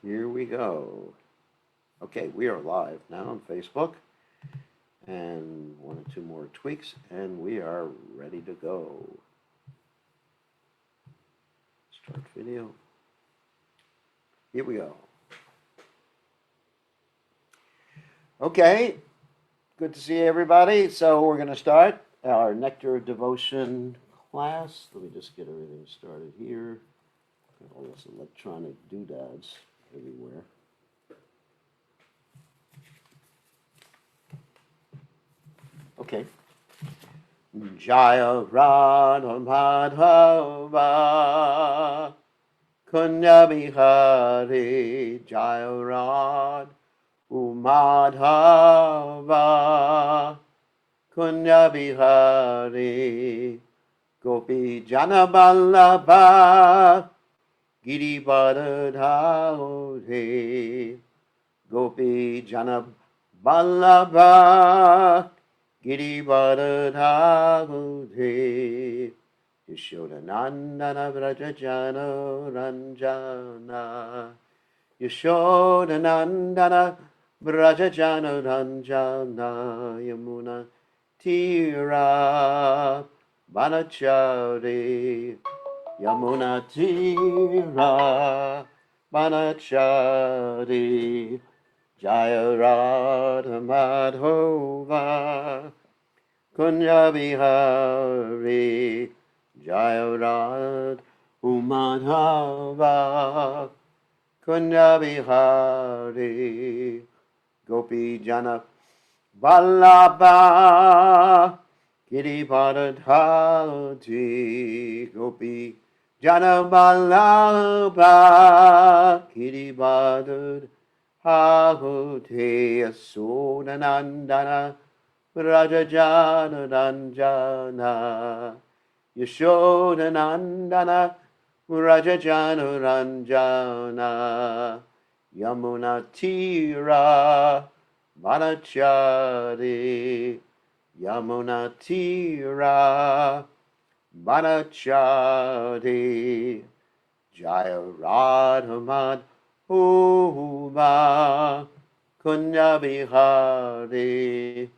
Here we go. Okay, we are live now on Facebook. And one or two more tweaks, and we are ready to go. Start video. Here we go. Okay, good to see everybody. So we're going to start our Nectar Devotion class. Let me just get everything started here. All this electronic doodads everywhere. Okay. Jaya Radha Madhava Kunya Bihari Jaya Radha Madhava Kunya Bihari Gopi Jana Vallabha Giri Vadadhare Gopi Jana Vallabha Giri Vadadhare Yashodanandana Vrajajana Ranjana Yashodanandana Vrajajana Ranjana Yamuna Tira Banachari Yamuna Tira Banachari Jaya Radha Madhova Kunya Bihari Jaya Radha Madhava Kunya Bihari Gopi Jana Vallabha Giri Vadadhari Gopi Jana Vallabha Giri Vadadhari Hahute Asodanandana Rajajana Ranjana Yashodanandana Rajajana Ranjana Yamuna Tira Vanachari Yamuna Tira Vanachari Jaya Radhamad Uma Kunya Bihari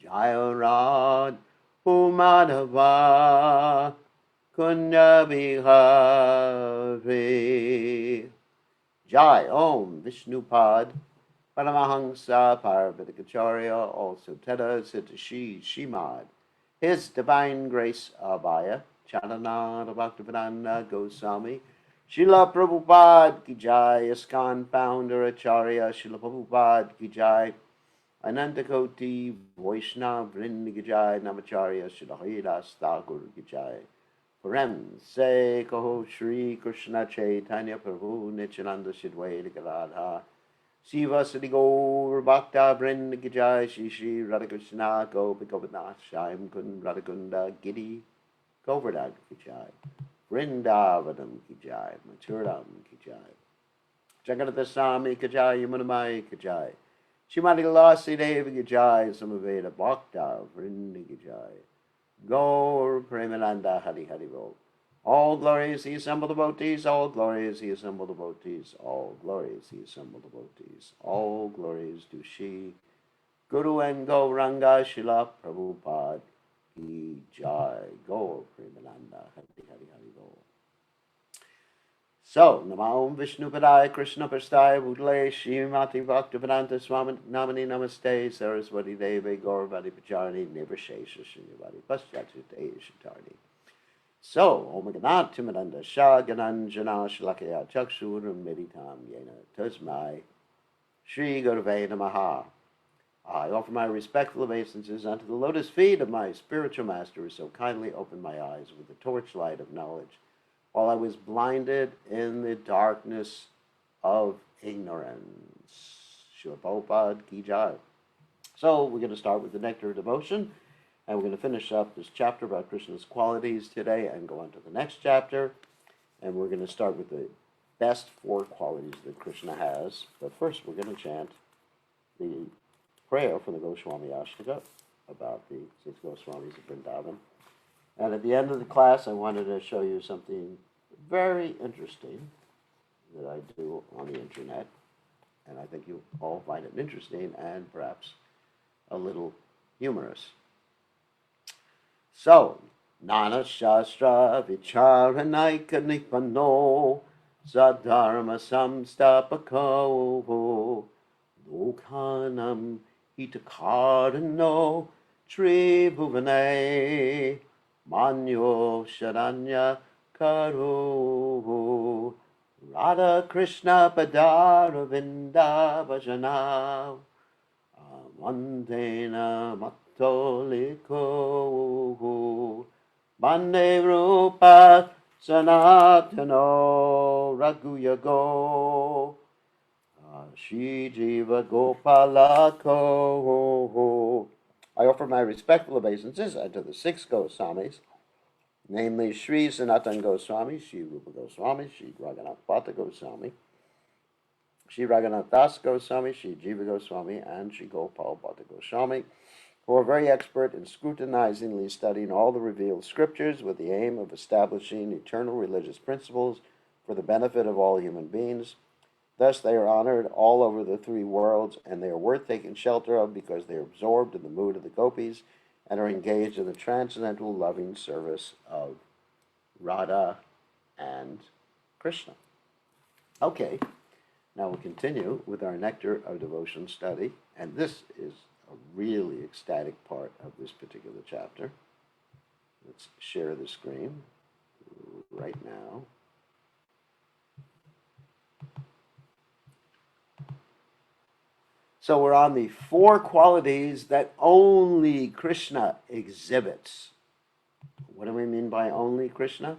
Jaya Radha Madhava Kunya Bihari Jai Om Vishnupad Paramahansa Parvatikacharya also Teta Sitashi Shimad His Divine Grace Abhaya Charanada Bhaktivedanta Goswami Srila Prabhupada Ki Jai, ISKCON Founder Acharya Srila Prabhupada Ki Jai, Anantakoti Vaishnava Vrinda Ki Jai, Namacharya Srila Haridas Thakur Ki Jai. Prem Kaho Shri Krishna Chaitanya Prabhu Nityananda Shidwaita Radha Siva Sri Gaur Bhakta Vrinda Ki Jai, Shri Shri Radha Krishna Gopi Govardhana Shyam Kund Radhakunda Giri Govardhan Ki Jai. Vrindavanam Ki Jai, Mathuram Ki Jai, Jagannath Swami Ki Jai, Yamunamai Ki Jai, Shrimati Lasi Devi Ki Jai, Samaveda Bhakta Vrinda Ki Jai, Gaur Premananda Hari Hari Bol. All glories he assembled devotees, all glories he assembled devotees, all glories he assembled devotees, all glories to Shri Guru and Gauranga Srila Prabhupada Ki Jai, Gaur Premananda Hari Hari Hari Bol. So, Namo Vishnu Padaya Krishna Prasthaya Bhutale Srimati Bhaktivedanta Swami Namani Namaste Saraswati Devi Gauravati Pacharani Nirvishesha Srinivati Paschatute Shatarni. So, Om Ganat Timadanda Shah Gananjana Shalakaya Chakshuram Meditam Yena Tasmai Shri Gurave Namaha. I offer my respectful obeisances unto the lotus feet of my spiritual master who so kindly opened my eyes with the torchlight of knowledge while I was blinded in the darkness of ignorance. Srila Prabhupada Ki Jai. So we're going to start with the Nectar of Devotion, and we're going to finish up this chapter about Krishna's qualities today and go on to the next chapter. And we're going to start with the best 4 qualities that Krishna has. But first we're going to chant the prayer from the Goswami Ashtaka about the 6 Goswamis of Vrindavan. And at the end of the class, I wanted to show you something very interesting that I do on the internet, and I think you'll all find it interesting and perhaps a little humorous. So, Nana Shastra Vicharanaika Nipano Sadharma Samstapako Lokanam Hitakarano Tribhuvane Manyo Sharanya Karo Radha Krishna Padara Vinda Bhajana Mandena Mattoliko Mande Rupa Sanatano Raguyago Shri Jiva Gopalako. I offer my respectful obeisances unto the six Goswamis, namely Sri Sanatan Goswami, Sri Rupa Goswami, Sri Raghunath Bhatta Goswami, Sri Raghunath Das Goswami, Sri Jiva Goswami, and Sri Gopal Bhatta Goswami, who are very expert in scrutinizingly studying all the revealed scriptures with the aim of establishing eternal religious principles for the benefit of all human beings. Thus they are honored all over the three worlds, and they are worth taking shelter of because they are absorbed in the mood of the gopis and are engaged in the transcendental loving service of Radha and Krishna. Okay, now we'll continue with our Nectar of Devotion study, and this is a really ecstatic part of this particular chapter. Let's share the screen right now. So we're on the four qualities that only Krishna exhibits. What do we mean by only Krishna?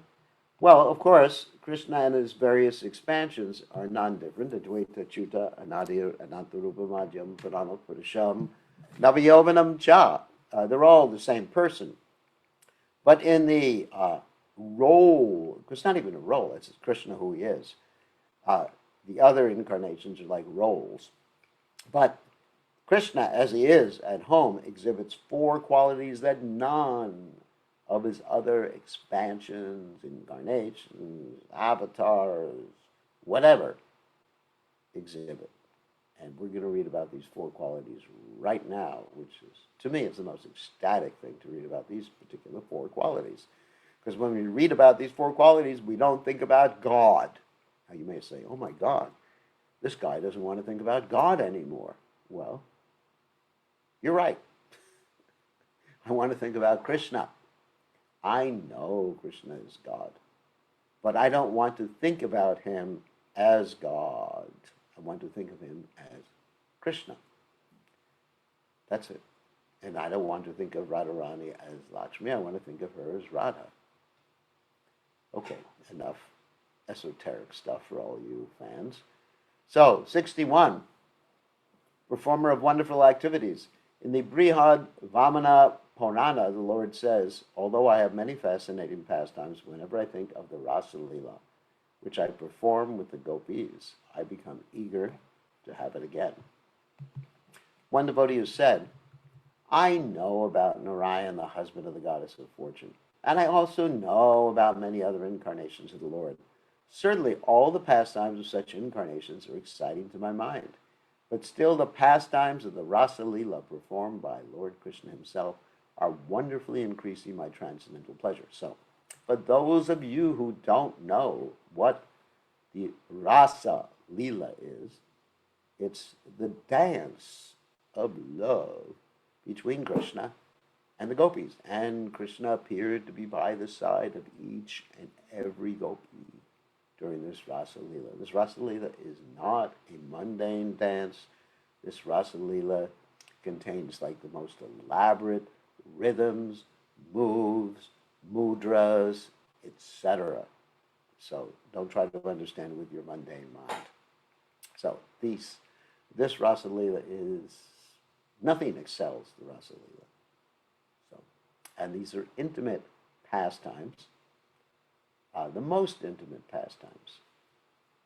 Well, of course, Krishna and his various expansions are non-different. Advaita, Achyuta, Anadir, Anantarupa, Madhyam, Purana, Purusham, Navayovanam Cha. They're all the same person. But in the role, it's not even a role, it's Krishna who he is. The other incarnations are like roles. But Krishna, as he is at home, exhibits four qualities that none of his other expansions, incarnations, avatars, whatever, exhibit. And we're going to read about these four qualities right now, which is, to me, it's the most ecstatic thing to read about these particular four qualities. Because when we read about these four qualities, we don't think about God. Now you may say, oh my God, this guy doesn't want to think about God anymore. Well, you're right. I want to think about Krishna. I know Krishna is God, but I don't want to think about him as God. I want to think of him as Krishna. That's it. And I don't want to think of Radharani as Lakshmi. I want to think of her as Radha. Okay, enough esoteric stuff for all you fans. So, 61, performer of wonderful activities. In the Brihad Vamana Purana, the Lord says, although I have many fascinating pastimes, whenever I think of the Rasa Leela, which I perform with the gopis, I become eager to have it again. One devotee has said, I know about Narayan, the husband of the goddess of fortune, and I also know about many other incarnations of the Lord. Certainly, all the pastimes of such incarnations are exciting to my mind, but still the pastimes of the Rasa Leela performed by Lord Krishna himself are wonderfully increasing my transcendental pleasure. So, for those of you who don't know what the Rasa Leela is, it's the dance of love between Krishna and the gopis. And Krishna appeared to be by the side of each and every gopi during this Rasa Leela. This Rasa Leela is not a mundane dance. This Rasa Leela contains like the most elaborate rhythms, moves, mudras, etc. So don't try to understand it with your mundane mind. So this Rasa Leela is, nothing excels the Rasa Leela. So, and these are intimate pastimes, the most intimate pastimes.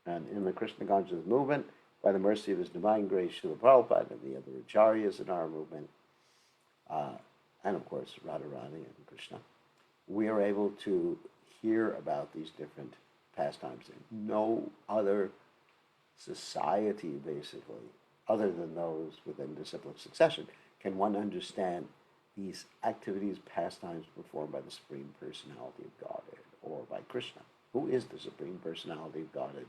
And in the Krishna consciousness movement, by the mercy of His Divine Grace, Srila Prabhupada and the other acharyas in our movement, and of course Radharani and Krishna, we are able to hear about these different pastimes. No other society, basically, other than those within disciplic succession, can one understand these activities, pastimes performed by the Supreme Personality of Godhead, or by Krishna. Who is the Supreme Personality of Godhead?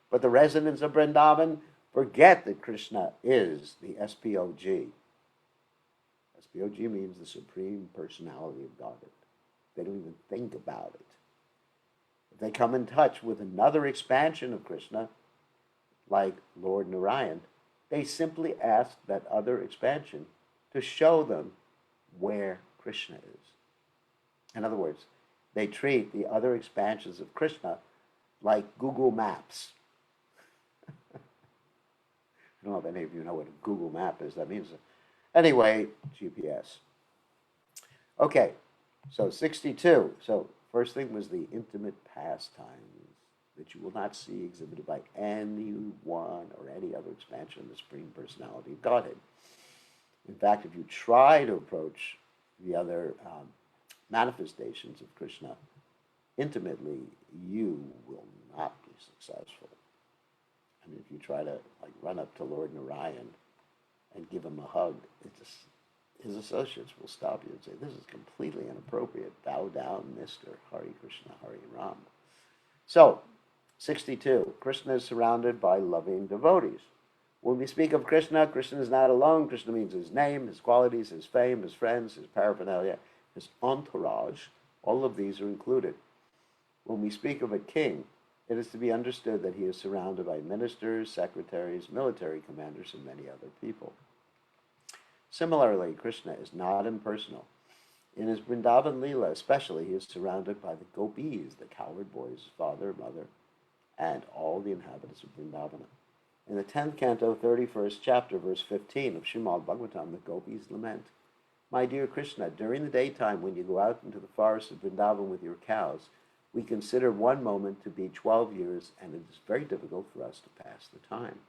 But the residents of Vrindavan forget that Krishna is the SPOG. SPOG means the Supreme Personality of Godhead. They don't even think about it. If they come in touch with another expansion of Krishna, like Lord Narayan, they simply ask that other expansion to show them where Krishna is. In other words, they treat the other expansions of Krishna like Google Maps. I don't know if any of you know what a Google map is. That means, anyway, GPS. Okay, so 62. So first thing was the intimate pastimes that you will not see exhibited by anyone or any other expansion of the Supreme Personality of Godhead. In fact, if you try to approach the other manifestations of Krishna intimately, you will not be successful. I mean, if you try to run up to Lord Narayan and give him a hug, his associates will stop you and say, "This is completely inappropriate. Bow down, Mr. Hare Krishna, Hare Ram." So, 62. Krishna is surrounded by loving devotees. When we speak of Krishna, Krishna is not alone. Krishna means his name, his qualities, his fame, his friends, his paraphernalia, his entourage. All of these are included. When we speak of a king, it is to be understood that he is surrounded by ministers, secretaries, military commanders, and many other people. Similarly, Krishna is not impersonal. In his Vrindavan Leela especially, he is surrounded by the gopis, the cowherd boys, father, mother, and all the inhabitants of Vrindavana. In the 10th canto, 31st chapter, verse 15 of Srimad Bhagavatam, the gopis lament, "My dear Krishna, during the daytime when you go out into the forest of Vrindavan with your cows, we consider one moment to be 12 years, and it is very difficult for us to pass the time.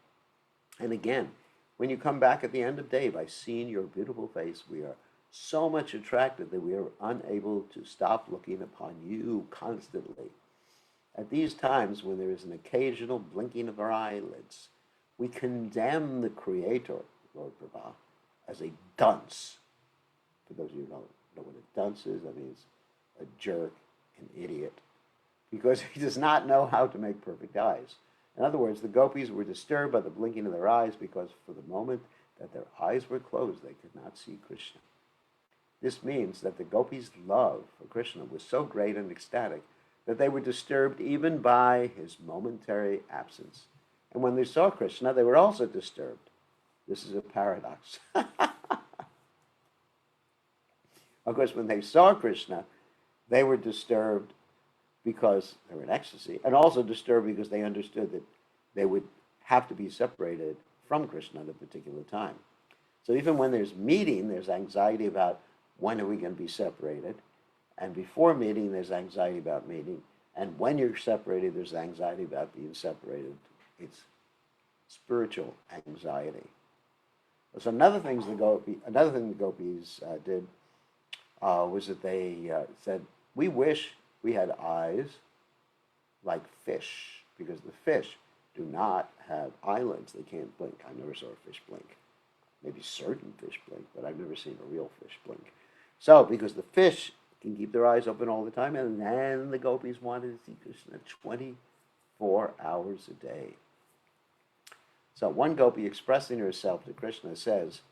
And again, when you come back at the end of day by seeing your beautiful face, we are so much attracted that we are unable to stop looking upon you constantly. At these times, when there is an occasional blinking of our eyelids, we condemn the Creator, Lord Prabha, as a dunce." For those of you who don't know what a dunce is, that means a jerk, an idiot, because he does not know how to make perfect eyes. In other words, the gopis were disturbed by the blinking of their eyes because for the moment that their eyes were closed, they could not see Krishna. This means that the gopis' love for Krishna was so great and ecstatic that they were disturbed even by his momentary absence. And when they saw Krishna, they were also disturbed. This is a paradox. Of course, when they saw Krishna, they were disturbed because they were in ecstasy, and also disturbed because they understood that they would have to be separated from Krishna at a particular time. So even when there's meeting, there's anxiety about when are we going to be separated, and before meeting, there's anxiety about meeting, and when you're separated, there's anxiety about being separated. It's spiritual anxiety. So another thing the gopis did was that they said, "We wish we had eyes like fish, because the fish do not have eyelids. They can't blink." I never saw a fish blink. Maybe certain fish blink, but I've never seen a real fish blink. So, because the fish can keep their eyes open all the time, and then the gopis wanted to see Krishna 24 hours a day. So one gopi expressing herself to Krishna says,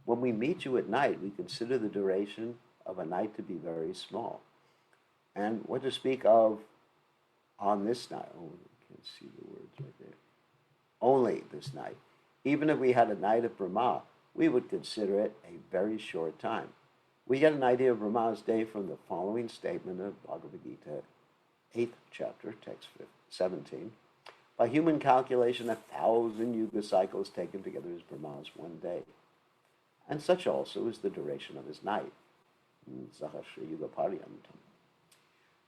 "When we meet you at night, we consider the duration of a night to be very small. And what to speak of on this night?" Oh, I can't see the words right there. "Only this night. Even if we had a night of Brahma, we would consider it a very short time." We get an idea of Brahma's day from the following statement of Bhagavad Gita, 8th chapter, text 17. "By human calculation, 1,000 yuga cycles taken together is Brahma's one day. And such also is the duration of his night. Sahasra yuga paryantam."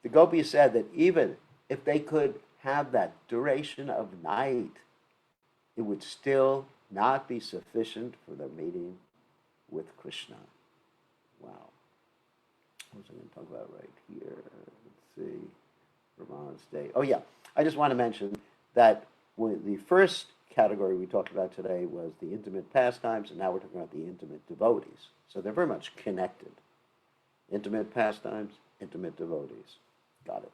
The gopis said that even if they could have that duration of night, it would still not be sufficient for their meeting with Krishna. Wow. What was I going to talk about right here? Let's see. Brahma's day. Oh, yeah. I just want to mention that the first category we talked about today was the intimate pastimes, and now we're talking about the intimate devotees. So they're very much connected. Intimate pastimes, intimate devotees. Got it.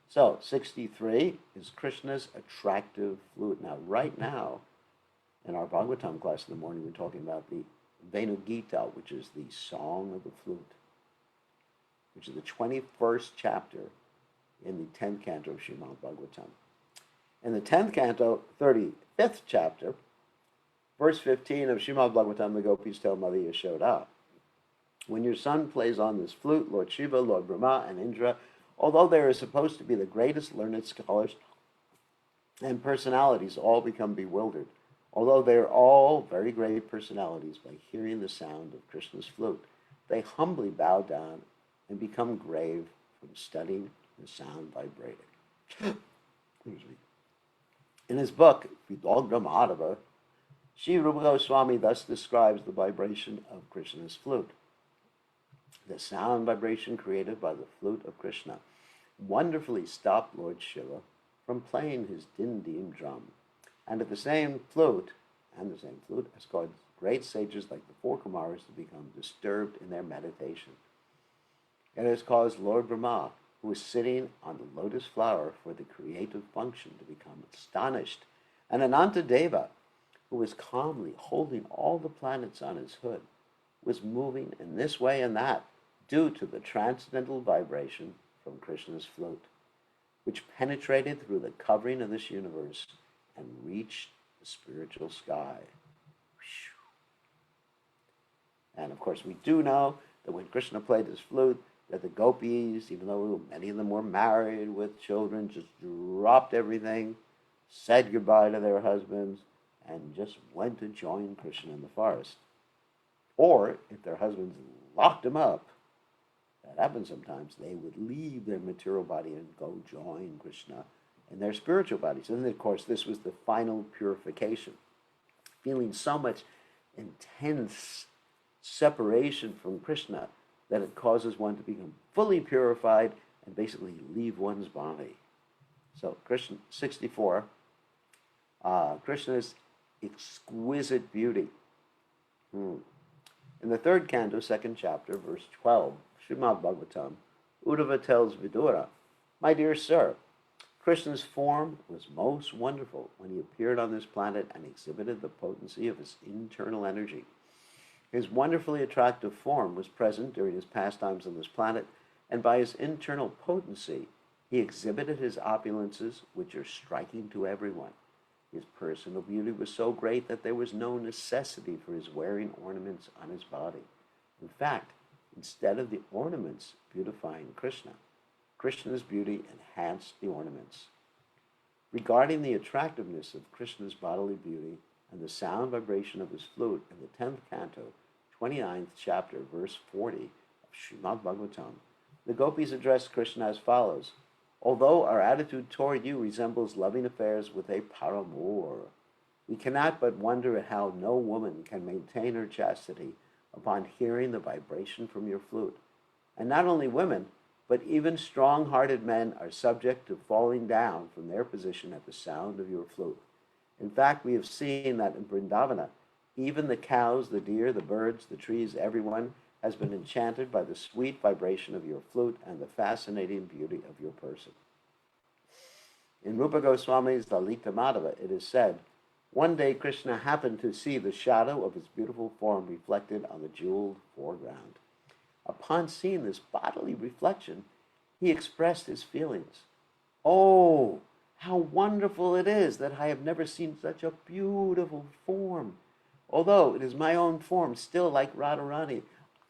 So 63 is Krishna's attractive flute. Now, right now, in our Bhagavatam class in the morning, we're talking about the Venu Gita, which is the Song of the Flute, which is the 21st chapter in the 10th canto of Srimad Bhagavatam. In the 10th canto, 35th chapter, verse 15 of Srimad Bhagavatam, the gopis tell Mother Yashoda, when your son plays on this flute, Lord Shiva, Lord Brahma, and Indra, although they are supposed to be the greatest learned scholars and personalities, all become bewildered. Although they are all very great personalities, by hearing the sound of Krishna's flute, they humbly bow down and become grave from studying the sound vibrating. In his book, Vidogna Madhava, Sri Rupa Goswami thus describes the vibration of Krishna's flute. The sound vibration created by the flute of Krishna wonderfully stopped Lord Shiva from playing his din-din drum, and the same flute has caused great sages like the four Kumaras to become disturbed in their meditation. It has caused Lord Brahma, who is sitting on the lotus flower for the creative function, to become astonished, and Anantadeva, who was calmly holding all the planets on his hood, was moving in this way and that due to the transcendental vibration from Krishna's flute, which penetrated through the covering of this universe and reached the spiritual sky. And of course, we do know that when Krishna played his flute, that the gopis, even though many of them were married with children, just dropped everything, said goodbye to their husbands, and just went to join Krishna in the forest. Or, if their husbands locked them up, that happened sometimes, they would leave their material body and go join Krishna in their spiritual bodies. And of course, this was the final purification. Feeling so much intense separation from Krishna that it causes one to become fully purified and basically leave one's body. So, Krishna, 64, Krishna's exquisite beauty. In the third canto, second chapter, verse 12, Srimad Bhagavatam, Uddhava tells Vidura, my dear sir, Krishna's form was most wonderful when he appeared on this planet and exhibited the potency of his internal energy. His wonderfully attractive form was present during his pastimes on this planet, and by his internal potency, he exhibited his opulences, which are striking to everyone. His personal beauty was so great that there was no necessity for his wearing ornaments on his body. In fact, instead of the ornaments beautifying Krishna, Krishna's beauty enhanced the ornaments. Regarding the attractiveness of Krishna's bodily beauty and the sound vibration of his flute in the 10th canto, 29th chapter, verse 40 of Srimad Bhagavatam, the gopis addressed Krishna as follows, although our attitude toward you resembles loving affairs with a paramour, we cannot but wonder at how no woman can maintain her chastity upon hearing the vibration from your flute. And not only women, but even strong-hearted men are subject to falling down from their position at the sound of your flute. In fact, we have seen that in Vrindavana, even the cows, the deer, the birds, the trees, everyone has been enchanted by the sweet vibration of your flute and the fascinating beauty of your person. In Rupa Goswami's Lalita Madhava, it is said, one day Krishna happened to see the shadow of his beautiful form reflected on the jeweled foreground. Upon seeing this bodily reflection, he expressed his feelings. Oh, how wonderful it is that I have never seen such a beautiful form. Although it is my own form, still like Radharani,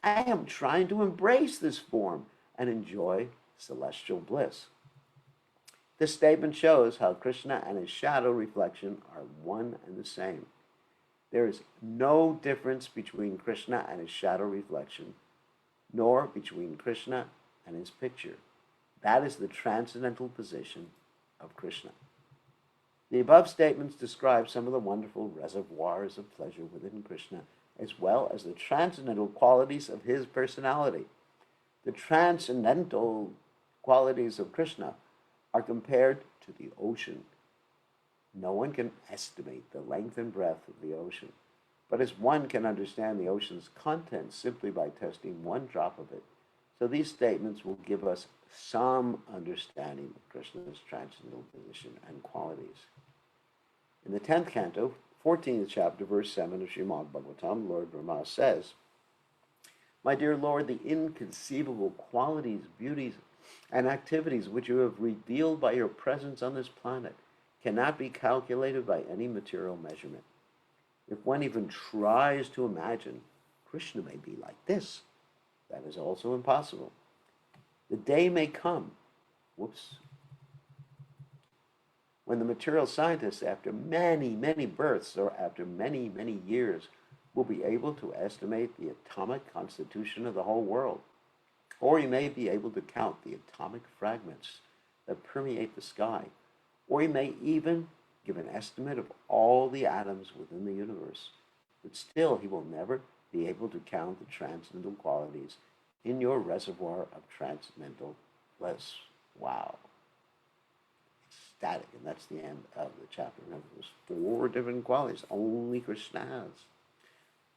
I am trying to embrace this form and enjoy celestial bliss. This statement shows how Krishna and his shadow reflection are one and the same. There is no difference between Krishna and his shadow reflection, nor between Krishna and his picture. That is the transcendental position of Krishna. The above statements describe some of the wonderful reservoirs of pleasure within Krishna, as well as the transcendental qualities of his personality. The transcendental qualities of Krishna are compared to the ocean. No one can estimate the length and breadth of the ocean, but as one can understand the ocean's contents simply by testing one drop of it. So these statements will give us some understanding of Krishna's transcendental position and qualities. In the 10th canto, 14th chapter, verse 7 of Srimad Bhagavatam, Lord Brahma says, "My dear Lord, the inconceivable qualities, beauties, and activities which you have revealed by your presence on this planet cannot be calculated by any material measurement. If one even tries to imagine Krishna may be like this, that is also impossible. The day may come, when the material scientists, after many, many births or after many, many years, will be able to estimate the atomic constitution of the whole world. Or you may be able to count the atomic fragments that permeate the sky. Or you may even give an estimate of all the atoms within the universe. But still, he will never be able to count the transcendental qualities in your reservoir of transcendental bliss." Wow. Ecstatic, and that's the end of the chapter. Remember, there's 4 different qualities only Krishna has.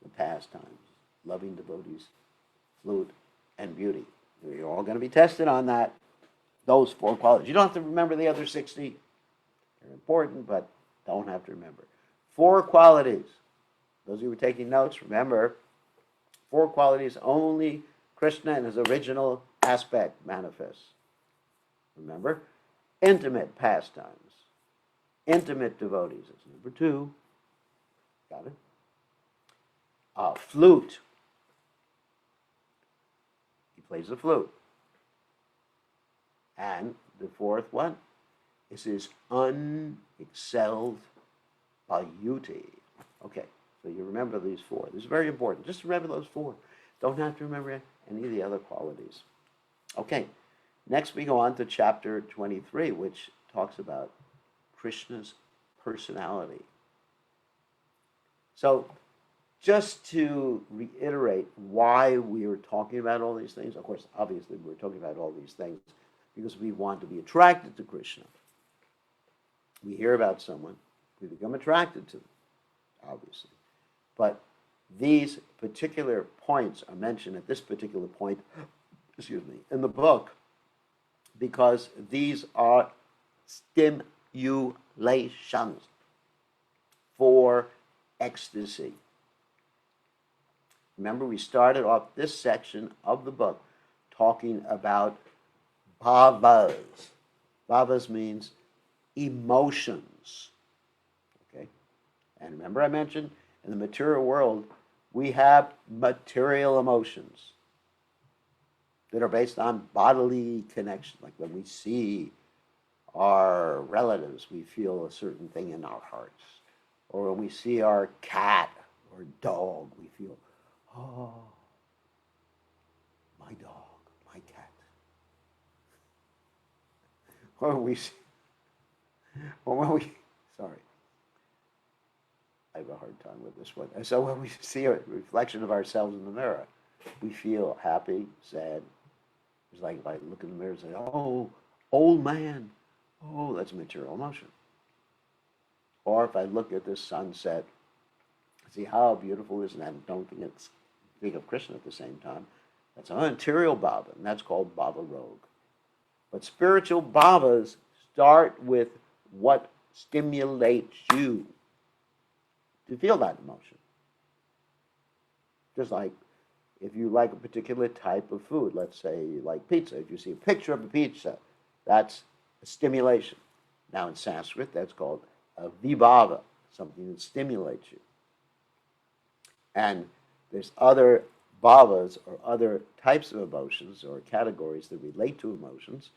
The pastimes, loving devotees, flute, and beauty. You're all going to be tested on that. Those 4 qualities. You don't have to remember the other 60. They're important, but don't have to remember. 4 qualities. Those of you who are taking notes, remember, 4 qualities only Krishna in his original aspect manifests. Remember, intimate pastimes, intimate devotees. That's number 2. Got it? Flute. He plays the flute. And the 4th one is his unexcelled beauty. Okay, so you remember these 4. This is very important. Just remember those 4. Don't have to remember any of the other qualities. Okay, next we go on to chapter 23, which talks about Krishna's personality. So, just to reiterate why we are talking about all these things, of course, obviously we're talking about all these things because we want to be attracted to Krishna. We hear about someone, we become attracted to them, obviously. But these particular points are mentioned at this particular point, in the book, because these are stimulations for ecstasy. Remember, we started off this section of the book talking about bhavas. Bhavas means emotions. Okay? And remember I mentioned in the material world, we have material emotions that are based on bodily connection. Like when we see our relatives, we feel a certain thing in our hearts. Or when we see our cat or dog, we feel, oh, my dog, my cat. Or when we, sorry, I have a hard time with this one. So when we see a reflection of ourselves in the mirror, we feel happy, sad. It's like if I look in the mirror and say, oh, old man. Oh, that's a material emotion. Or if I look at this sunset, see how beautiful it is, and I don't think of Krishna at the same time. That's a material bhava, and that's called bhava rog. But spiritual bhavas start with what stimulates you to feel that emotion. Just like if you like a particular type of food, let's say you like pizza, if you see a picture of a pizza, that's a stimulation. Now in Sanskrit, that's called a vibhava, something that stimulates you. And there's other bhavas or other types of emotions or categories that relate to emotions,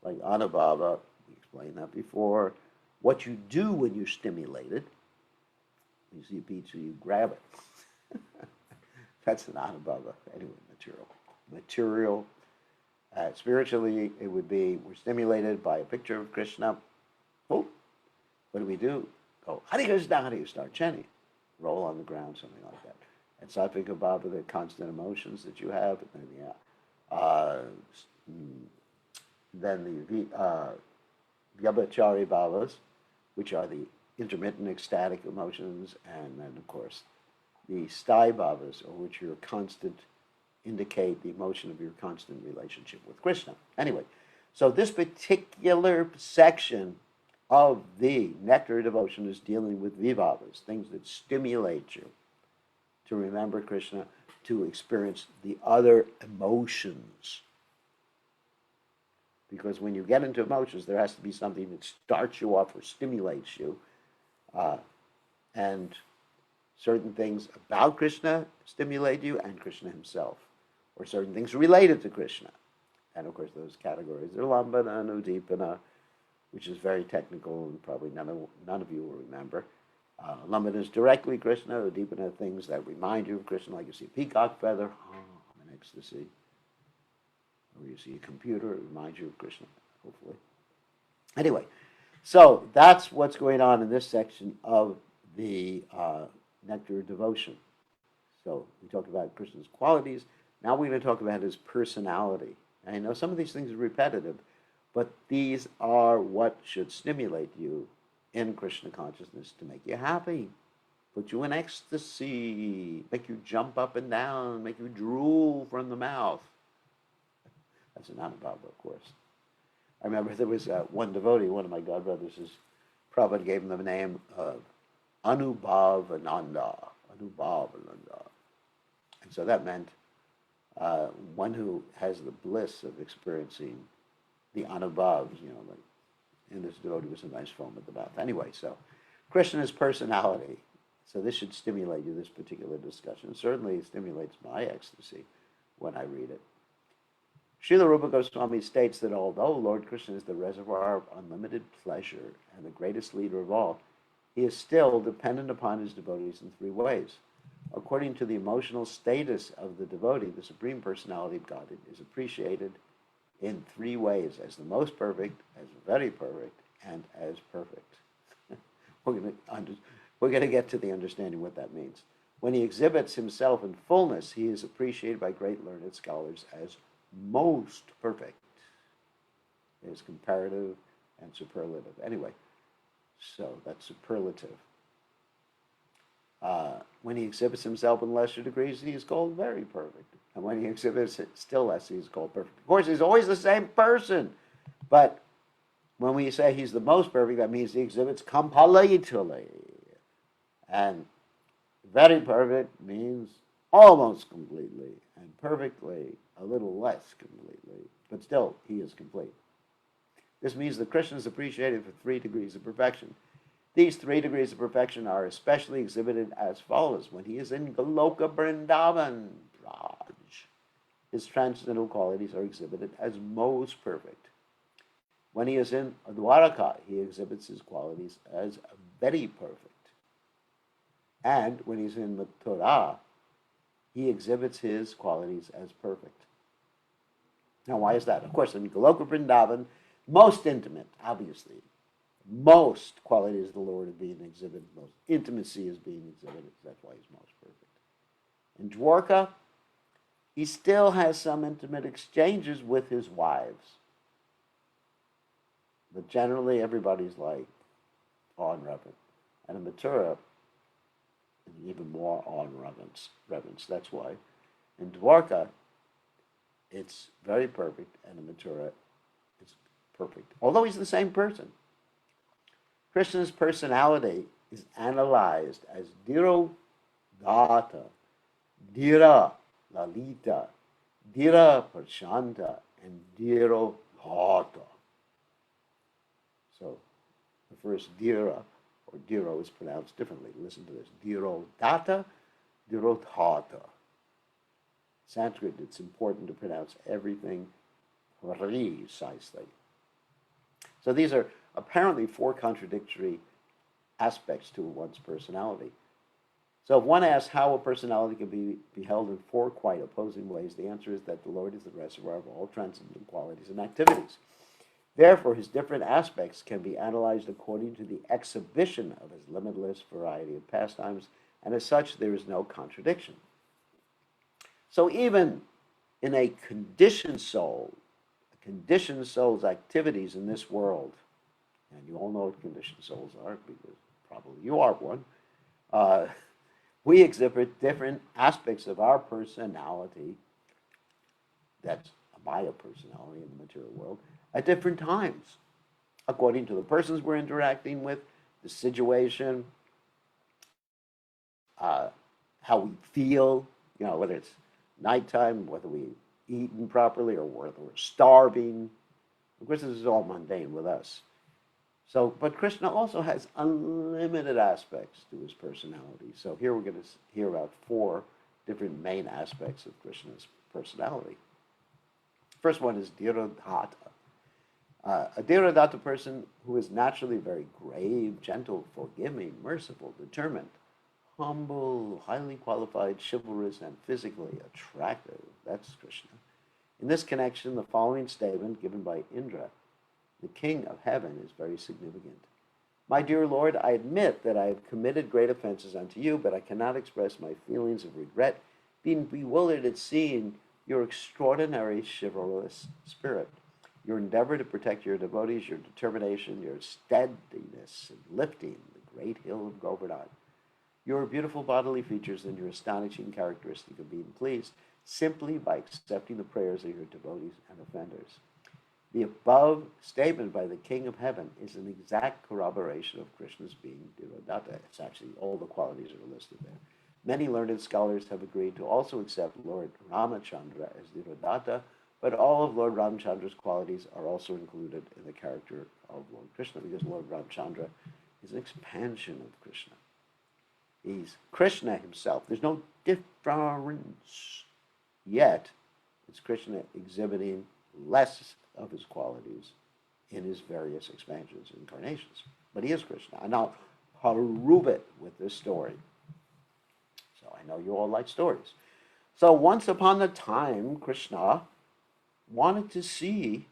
like anubhava, we explained that before. What you do when you're stimulated, you see a pizza, you grab it. That's an anubhava, anyway, material. Spiritually, it would be, we're stimulated by a picture of Krishna. Oh, what do we do? Go, Hare Krishna, Hare Krishna, start chanting. Roll on the ground, something like that. And sattvic bhava, the constant emotions that you have. And then, then the Vyabhachari bhavas, which are the intermittent ecstatic emotions, and then, of course, the sthai bhavas, or which your constant indicate the emotion of your constant relationship with Krishna. Anyway, so this particular section of the Nectar devotion is dealing with vibhavas, things that stimulate you to remember Krishna, to experience the other emotions. Because when you get into emotions, there has to be something that starts you off or stimulates you. And certain things about Krishna stimulate you, and Krishna himself, or certain things related to Krishna. And of course, those categories are Lambana and Udipana, which is very technical and probably none of you will remember. Lambana is directly Krishna. Udipana are things that remind you of Krishna, like you see a peacock feather, I'm in ecstasy. Or you see a computer, it reminds you of Krishna, hopefully. Anyway, so that's what's going on in this section of the Nectar devotion. So we talked about Krishna's qualities. Now we're going to talk about his personality. And I know some of these things are repetitive, but these are what should stimulate you in Krishna consciousness to make you happy, put you in ecstasy, make you jump up and down, make you drool from the mouth. That's an Anubhava, of course. I remember there was one devotee, one of my godbrothers, Prabhupada gave him the name of Anubhavananda. Anubhavananda. And so that meant one who has the bliss of experiencing the Anubhavs, like in this devotee was a nice foam at the mouth. Anyway, so Krishna's personality. So this should stimulate you, this particular discussion. Certainly it stimulates my ecstasy when I read it. Srila Rupa Goswami states that although Lord Krishna is the reservoir of unlimited pleasure and the greatest leader of all, he is still dependent upon his devotees in three ways. According to the emotional status of the devotee, the Supreme Personality of Godhead is appreciated in three ways: as the most perfect, as very perfect, and as perfect. We're going to get to the understanding what that means. When he exhibits himself in fullness, he is appreciated by great learned scholars as most perfect. There's comparative and superlative. Anyway, so that's superlative. When he exhibits himself in lesser degrees, he is called very perfect. And when he exhibits it still less, he is called perfect. Of course, he's always the same person. But when we say he's the most perfect, that means he exhibits completely. And very perfect means almost completely, and perfectly a little less completely, but still he is complete. This means that Krishna is appreciated for 3 degrees of perfection. These 3 degrees of perfection are especially exhibited as follows. When he is in Goloka Vrindavan, Raj, his transcendental qualities are exhibited as most perfect. When he is in Dwaraka, he exhibits his qualities as very perfect. And when he's in Mathura, he exhibits his qualities as perfect. Now, why is that? Of course, in Goloka Vrindavan, most intimate, obviously. Most qualities of the Lord are being exhibited. Most intimacy is being exhibited. That's why he's most perfect. In Dwarka, he still has some intimate exchanges with his wives. But generally, everybody's like awe and reverence. And in Mathura, even more awe and reverence. That's why in Dwarka, it's very perfect, and in Mathura, it's perfect. Although he's the same person. Krishna's personality is analyzed as Dhiro Gata, Dhira Lalita, Dhira Prashanta, and Dhiro Dhata. So the first Dhira or Dhiro is pronounced differently. Listen to this. Dhiro Data, Dhiro Dhata. Sanskrit, it's important to pronounce everything precisely. So these are apparently 4 contradictory aspects to one's personality. So if one asks how a personality can be beheld in 4 quite opposing ways, the answer is that the Lord is the reservoir of all transcendental qualities and activities. Therefore, his different aspects can be analyzed according to the exhibition of his limitless variety of pastimes, and as such, there is no contradiction. So even in a conditioned soul's activities in this world and you all know what conditioned souls are because probably you are one. Uh, we exhibit different aspects of our personality, that's a Maya personality in the material world, at different times, according to the persons we're interacting with, the situation, uh, how we feel, whether it's nighttime, whether we've eaten properly, or whether we're starving. Of course, this is all mundane with us. So, but Krishna also has unlimited aspects to his personality. So here we're going to hear about 4 different main aspects of Krishna's personality. First one is Dhirodhata. A Dhirodhata person who is naturally very grave, gentle, forgiving, merciful, determined, humble, highly qualified, chivalrous, and physically attractive. That's Krishna. In this connection, the following statement given by Indra, the king of heaven, is very significant. My dear Lord, I admit that I have committed great offenses unto you, but I cannot express my feelings of regret, being bewildered at seeing your extraordinary chivalrous spirit, your endeavor to protect your devotees, your determination, your steadiness in lifting the great hill of Govardhan, your beautiful bodily features, and your astonishing characteristic of being pleased simply by accepting the prayers of your devotees and offenders. The above statement by the King of Heaven is an exact corroboration of Krishna's being Dhirodhata. It's actually all the qualities are listed there. Many learned scholars have agreed to also accept Lord Ramachandra as Dhirodhata, but all of Lord Ramachandra's qualities are also included in the character of Lord Krishna, because Lord Ramachandra is an expansion of Krishna. He's Krishna himself. There's no difference yet. It's Krishna exhibiting less of his qualities in his various expansions and incarnations. But he is Krishna. And I'll prove it with this story. So I know you all like stories. So once upon a time, Krishna wanted to see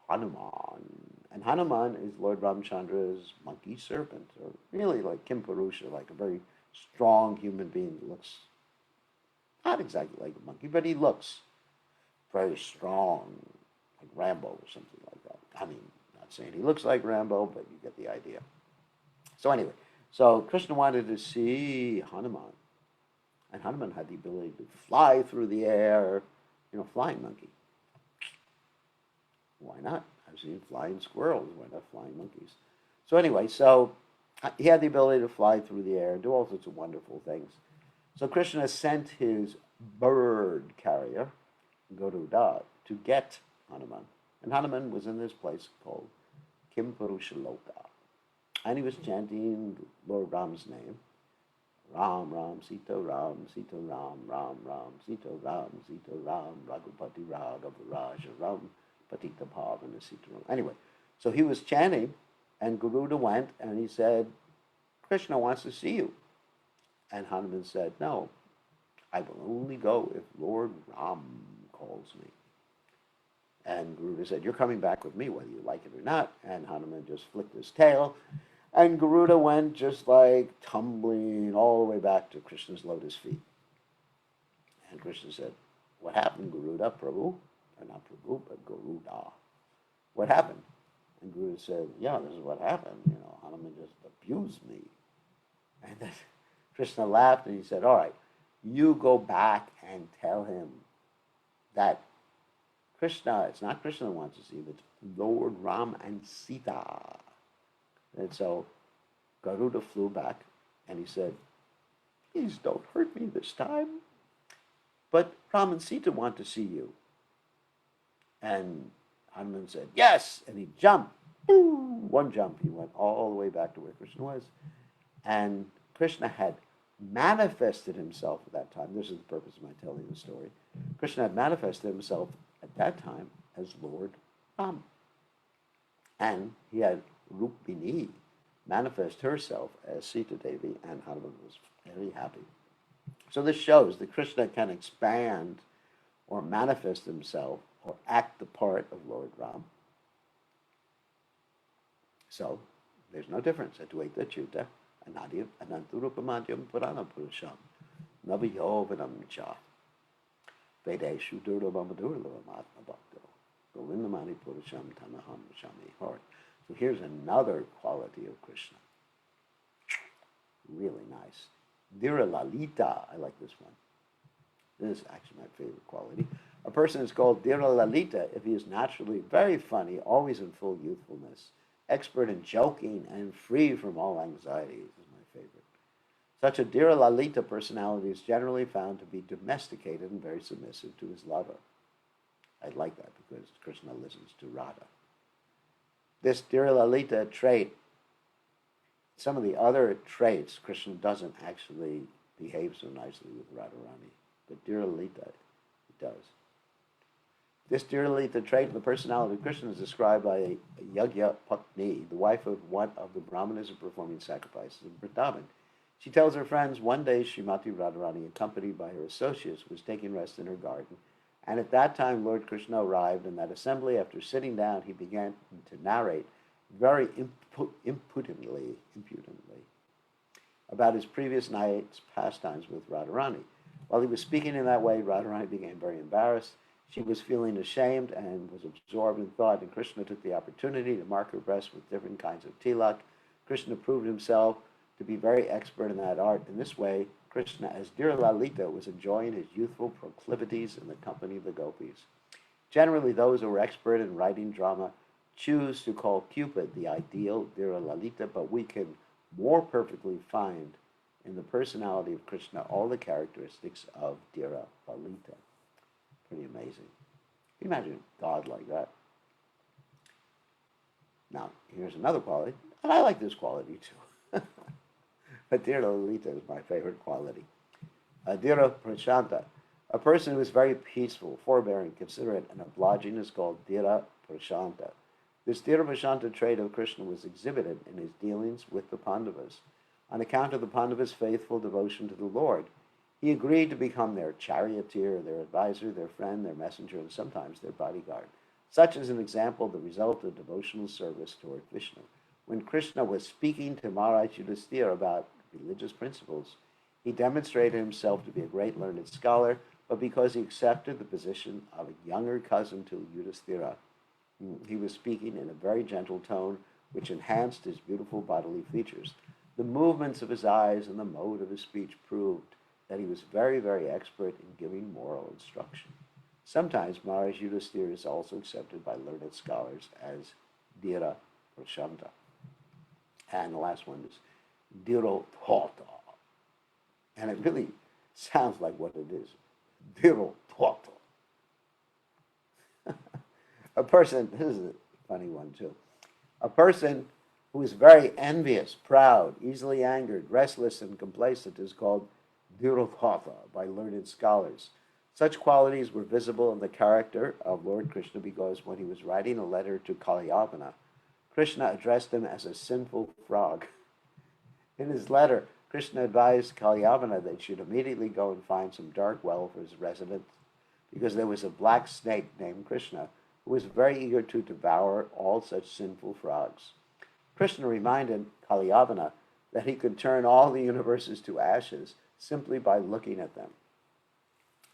Hanuman. And Hanuman is Lord Ramachandra's monkey serpent, or really like Kimpurusha, like a very strong human being. Looks not exactly like a monkey, but he looks very strong, like Rambo or something like that. I mean, not saying he looks like Rambo, but you get the idea. So anyway, so Krishna wanted to see Hanuman. And Hanuman had the ability to fly through the air, flying monkey. Why not? I've seen flying squirrels. Why not flying monkeys? So anyway, so he had the ability to fly through the air and do all sorts of wonderful things. So Krishna sent his bird carrier, Garuda, to get Hanuman. And Hanuman was in this place called Kimpurushaloka. And he was chanting Lord Ram's name. Ram, Ram, Sita, Ram, Sita, Ram, Ram, Ram, Sita, Ram, Sita, Ram, Raghupati, Raghava, Raja, Ram, Patita, Pavana, Sita, Ram. Anyway, so he was chanting, and Garuda went, and he said, Krishna wants to see you. And Hanuman said, no, I will only go if Lord Ram calls me. And Garuda said, you're coming back with me, whether you like it or not. And Hanuman just flicked his tail, and Garuda went just like tumbling all the way back to Krishna's lotus feet. And Krishna said, what happened, Garuda, Prabhu? Or not Prabhu, but Garuda. What happened? And Garuda said, yeah, this is what happened. Hanuman just abused me. And then Krishna laughed and he said, all right, you go back and tell him that Krishna, it's not Krishna who wants to see him, it's Lord Ram and Sita. And so Garuda flew back and he said, please don't hurt me this time. But Ram and Sita want to see you. And Hanuman said, yes. And he jumped. Boom, one jump. He went all the way back to where Krishna was. And Krishna had manifested himself at that time. This is the purpose of my telling the story. Krishna had manifested himself at that time as Lord Ram. And he had Rukmini manifest herself as Sita Devi, and Hanuman was very happy. So this shows that Krishna can expand or manifest himself or act the part of Lord Ram. So there's no difference. Advaita Chuta, Ananturupamadhyam Purana Purusham, Navayovanam Cha, Vedeshu Durlabhamadurlabhamatma Bhakto, Govindamani Purusham Tanaham Shami Hart. So here's another quality of Krishna. Really nice. Dira Lalita, I like this one. This is actually my favorite quality. A person is called Dira Lalita if he is naturally very funny, always in full youthfulness, expert in joking, and free from all anxieties. This is my favorite. Such a Dira Lalita personality is generally found to be domesticated and very submissive to his lover. I like that because Krishna listens to Radha. This Dira Lalita trait, some of the other traits, Krishna doesn't actually behave so nicely with Radharani, but Dira Lalita, he does. This Dira Lalita trait in the personality of Krishna is described by Yagya Patni, the wife of one of the Brahmanas who performing sacrifices in Vrindavan. She tells her friends one day Srimati Radharani, accompanied by her associates, was taking rest in her garden, and at that time Lord Krishna arrived in that assembly. After sitting down, he began to narrate very impudently about his previous night's pastimes with Radharani. While he was speaking in that way, Radharani became very embarrassed. She was feeling ashamed and was absorbed in thought, and Krishna took the opportunity to mark her breasts with different kinds of tilak. Krishna proved himself to be very expert in that art. In this way, Krishna, as Dira Lalita, was enjoying his youthful proclivities in the company of the gopis. Generally, those who are expert in writing drama choose to call Cupid the ideal Dira Lalita, but we can more perfectly find in the personality of Krishna all the characteristics of Dira Lalita. Pretty amazing. Can you imagine God like that? Now, here's another quality, and I like this quality too. But Dira Lalita is my favorite quality. Dira Prashanta. A person who is very peaceful, forbearing, considerate, and obliging is called Dira Prashanta. This Dira Prashanta trait of Krishna was exhibited in his dealings with the Pandavas. On account of the Pandavas' faithful devotion to the Lord, he agreed to become their charioteer, their advisor, their friend, their messenger, and sometimes their bodyguard. Such is an example, the result of devotional service toward Vishnu. When Krishna was speaking to Maharaj Yudhisthira about religious principles, he demonstrated himself to be a great learned scholar, but because he accepted the position of a younger cousin to Yudhisthira, he was speaking in a very gentle tone, which enhanced his beautiful bodily features. The movements of his eyes and the mode of his speech proved that he was very, very expert in giving moral instruction. Sometimes Maharaj Yudhisthira is also accepted by learned scholars as Dira Prashanta. And the last one is Diro Thota. And it really sounds like what it is. Diro Thota. A person, this is a funny one too. A person who is very envious, proud, easily angered, restless, and complacent is called Dhirodhata by learned scholars. Such qualities were visible in the character of Lord Krishna because when he was writing a letter to Kalyavana, Krishna addressed him as a sinful frog. In his letter, Krishna advised Kalyavana that he should immediately go and find some dark well for his residence because there was a black snake named Krishna who was very eager to devour all such sinful frogs. Krishna reminded Kalyavana that he could turn all the universes to ashes simply by looking at them.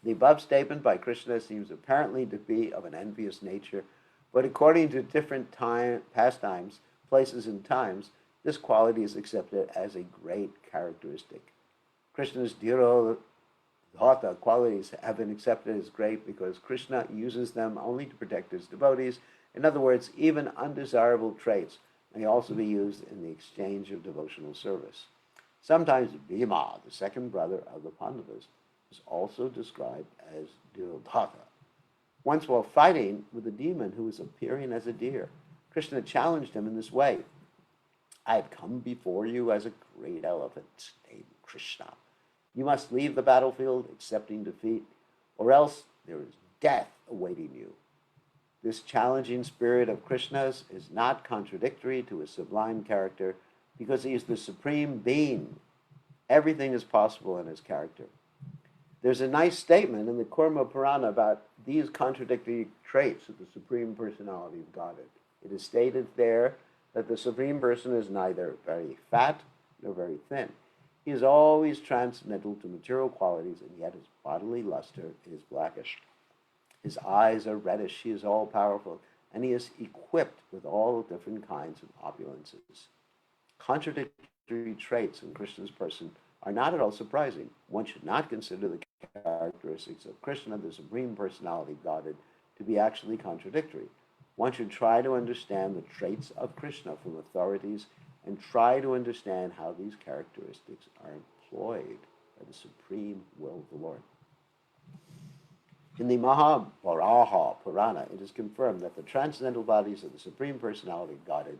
The above statement by Krishna seems apparently to be of an envious nature, but according to different pastimes, places, and times, this quality is accepted as a great characteristic. Krishna's Dhirodhata qualities have been accepted as great because Krishna uses them only to protect his devotees. In other words, even undesirable traits may also be used in the exchange of devotional service. Sometimes Bhima, the second brother of the Pandavas, is also described as Dhirodhata. Once while fighting with a demon who was appearing as a deer, Krishna challenged him in this way. I have come before you as a great elephant named Krishna. You must leave the battlefield accepting defeat, or else there is death awaiting you. This challenging spirit of Krishna's is not contradictory to his sublime character because he is the supreme being. Everything is possible in his character. There's a nice statement in the Kurma Purana about these contradictory traits of the Supreme Personality of Godhead. It is stated there that the Supreme Person is neither very fat nor very thin. He is always transcendental to material qualities, and yet his bodily luster is blackish. His eyes are reddish. He is all-powerful. and he is equipped with all different kinds of opulences. Contradictory traits in Krishna's person are not at all surprising. One should not consider the characteristics of Krishna, the Supreme Personality of Godhead, to be actually contradictory. One should try to understand the traits of Krishna from authorities and try to understand how these characteristics are employed by the supreme will of the Lord. In the Mahabharata Purana, it is confirmed that the transcendental bodies of the Supreme Personality of Godhead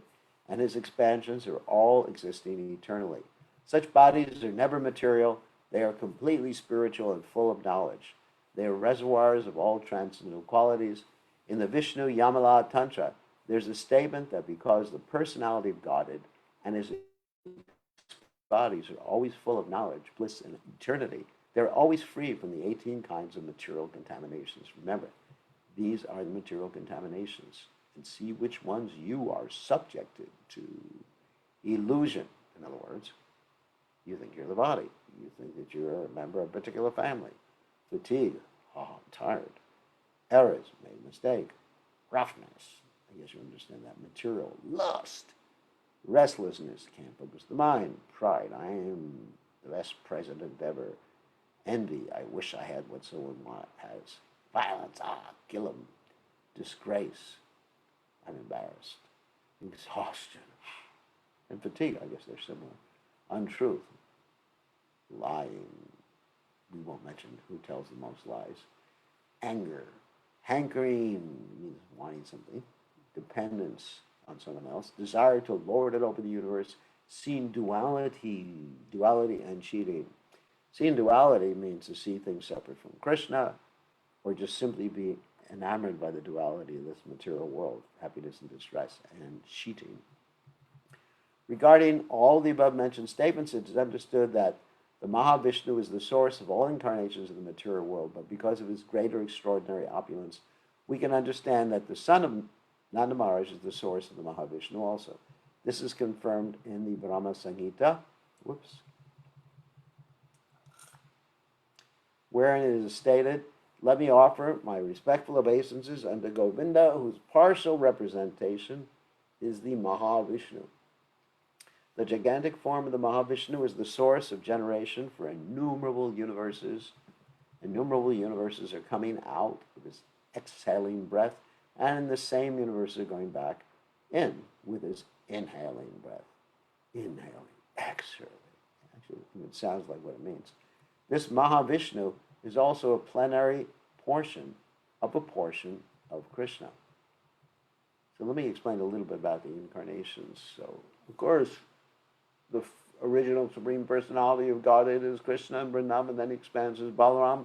and his expansions are all existing eternally. Such bodies are never material, they are completely spiritual and full of knowledge. They are reservoirs of all transcendental qualities. In the Vishnu Yamala Tantra, there's a statement that because the personality of Godhead and his bodies are always full of knowledge, bliss, and eternity, they're always free from the 18 kinds of material contaminations. Remember, these are the material contaminations. And see which ones you are subjected to. Illusion, in other words. You think you're the body. You think that you're a member of a particular family. Fatigue, oh, I'm tired. Errors, made a mistake. Roughness, I guess you understand that. Material, lust. Restlessness, can't focus the mind. Pride, I am the best president ever. Envy, I wish I had what someone has. Violence, kill him. Disgrace, I'm embarrassed. Exhaustion. And fatigue, I guess they're similar. Untruth. Lying. We won't mention who tells the most lies. Anger. Hankering means wanting something. Dependence on someone else. Desire to lord it over the universe. Seeing duality. Duality and cheating. Seeing duality means to see things separate from Krishna, or just simply be enamored by the duality of this material world, happiness and distress, and cheating. Regarding all the above-mentioned statements, it is understood that the Mahavishnu is the source of all incarnations of the material world, but because of his greater extraordinary opulence, we can understand that the son of Nanda Maharaj is the source of the Mahavishnu also. This is confirmed in the Brahma Samhita, wherein it is stated, let me offer my respectful obeisances unto Govinda, whose partial representation is the Mahavishnu. The gigantic form of the Mahavishnu is the source of generation for innumerable universes. Innumerable universes are coming out with his exhaling breath, and in the same universe are going back in with his inhaling breath. Inhaling, exhaling. Actually, it sounds like what it means. This Mahavishnu is also a plenary portion of Krishna. So let me explain a little bit about the incarnations. So, of course, the original Supreme Personality of Godhead is Krishna and Vrindavan, then he expands as Balaram.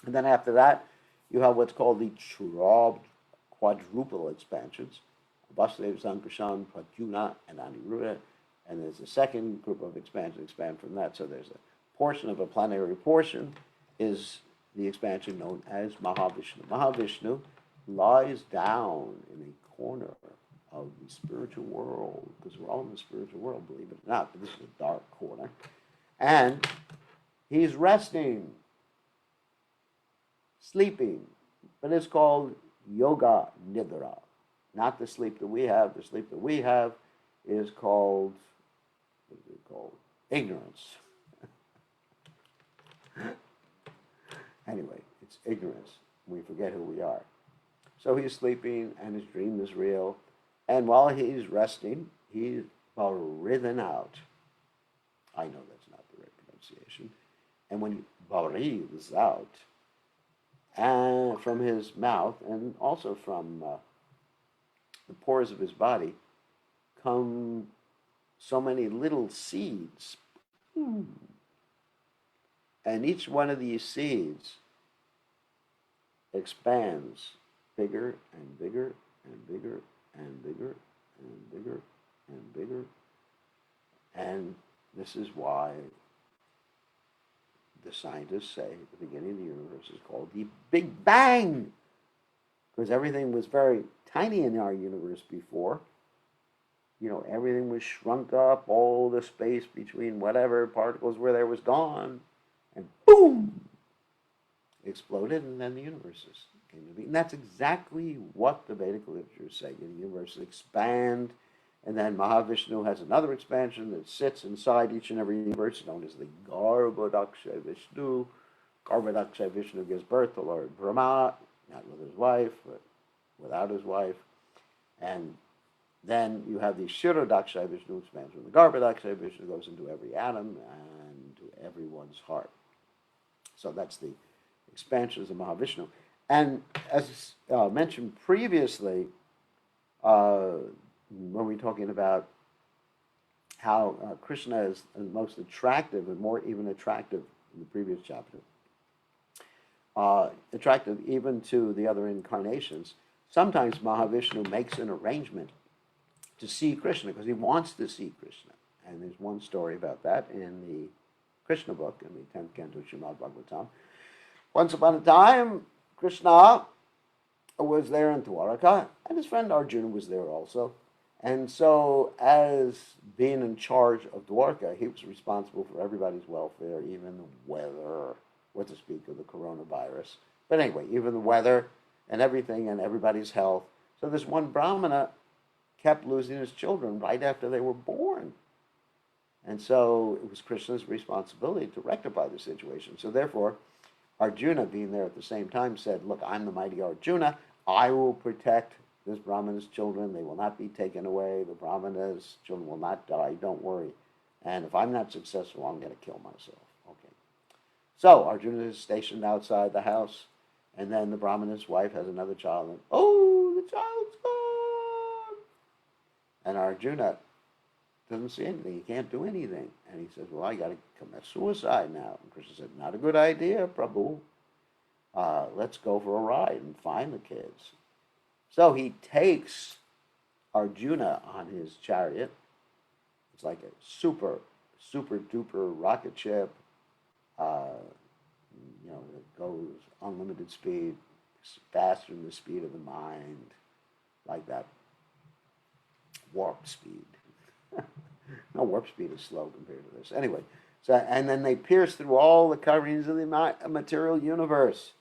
And then after that, you have what's called the quadruple expansions, Vasudeva, Sankarshan, Pradyumna, and Aniruddha. And there's a second group of expansions expand from that. So there's a portion of a plenary portion is the expansion known as Mahavishnu. Mahavishnu lies down in a corner of the spiritual world, because we're all in the spiritual world, believe it or not, but this is a dark corner. And he's resting, sleeping, but it's called Yoga Nidra. Not the sleep that we have. The sleep that we have is called, what is it called? Ignorance. Anyway, it's ignorance. We forget who we are. So he's sleeping, and his dream is real. And while he's resting, he's breathing out. I know that's not the right pronunciation. And when he breathes out, and from his mouth, and also from the pores of his body, come so many little seeds. And each one of these seeds expands bigger and bigger and bigger and bigger and bigger and bigger. And this is why the scientists say the beginning of the universe is called the Big Bang, because everything was very tiny in our universe before. You know, everything was shrunk up, all the space between whatever particles were there was gone, and boom, exploded, and then the universe came to be. And that's exactly what the Vedic literatures say. The universe expand, and then Mahavishnu has another expansion that sits inside each and every universe, known as the Garbhodaksha Vishnu. Garbhodaksha Vishnu gives birth to Lord Brahma, not with his wife, but without his wife. And then you have the Kshirodaksha Vishnu expansion. The Garbhodaksha Vishnu goes into every atom and to everyone's heart. So that's the expansions of Mahavishnu. And as mentioned previously, when we're talking about how Krishna is the most attractive and more even attractive in the previous chapter, attractive even to the other incarnations, sometimes Mahavishnu makes an arrangement to see Krishna because he wants to see Krishna. And there's one story about that in the Krishna book, in the 10th canto Srimad Bhagavatam. Once upon a time, Krishna was there in Dwaraka, and his friend Arjuna was there also. And so, as being in charge of Dwarka, he was responsible for everybody's welfare, even the weather, what to speak of the coronavirus. But anyway, even the weather and everything and everybody's health. So this one Brahmana kept losing his children right after they were born. And so it was Krishna's responsibility to rectify the situation. So therefore, Arjuna, being there at the same time, said, look, I'm the mighty Arjuna. I will protect this Brahmana's children. They will not be taken away. The Brahmana's children will not die. Don't worry. And if I'm not successful, I'm going to kill myself. Okay. So Arjuna is stationed outside the house. And then the Brahmana's wife has another child. And, oh, the child's gone. And Arjuna doesn't see anything. He can't do anything. And he says, well, I got to commit suicide now. And Krishna said, not a good idea, Prabhu. Let's go for a ride and find the kids. So he takes Arjuna on his chariot. It's like a super, super duper rocket ship. It goes unlimited speed, faster than the speed of the mind, like that warp speed. No, warp speed is slow compared to this. Anyway, so and then they pierce through all the coverings of the material universe.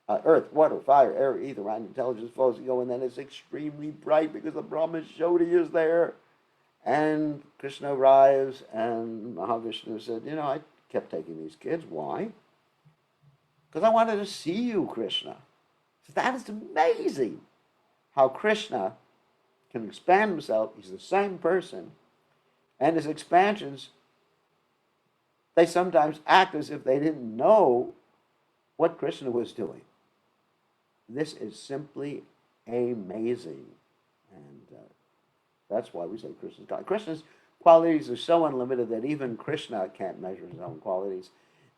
Earth, water, fire, air, ether, and intelligence flows and go, and then it's extremely bright because the Brahma Jyoti is there. And Krishna arrives, and Mahavishnu said, I kept taking these kids. Why? Because I wanted to see you, Krishna. So that is amazing how Krishna can expand himself. He's the same person. And his expansions, they sometimes act as if they didn't know what Krishna was doing. This is simply amazing. And that's why we say Krishna's God. Krishna's qualities are so unlimited that even Krishna can't measure his own qualities.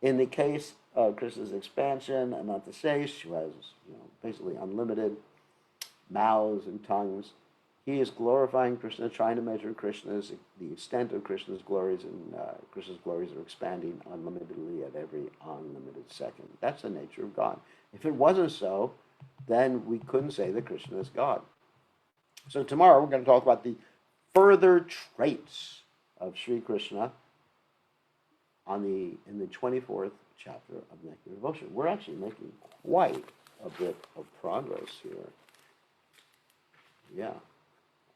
In the case of Krishna's expansion, Anantasesh, who has basically unlimited mouths and tongues, he is glorifying Krishna, trying to measure the extent of Krishna's glories, and Krishna's glories are expanding unlimitedly at every unlimited second. That's the nature of God. If it wasn't so, then we couldn't say that Krishna is God. So tomorrow we're going to talk about the further traits of Sri Krishna in the 24th chapter of Nectar Devotion. We're actually making quite a bit of progress here. Yeah,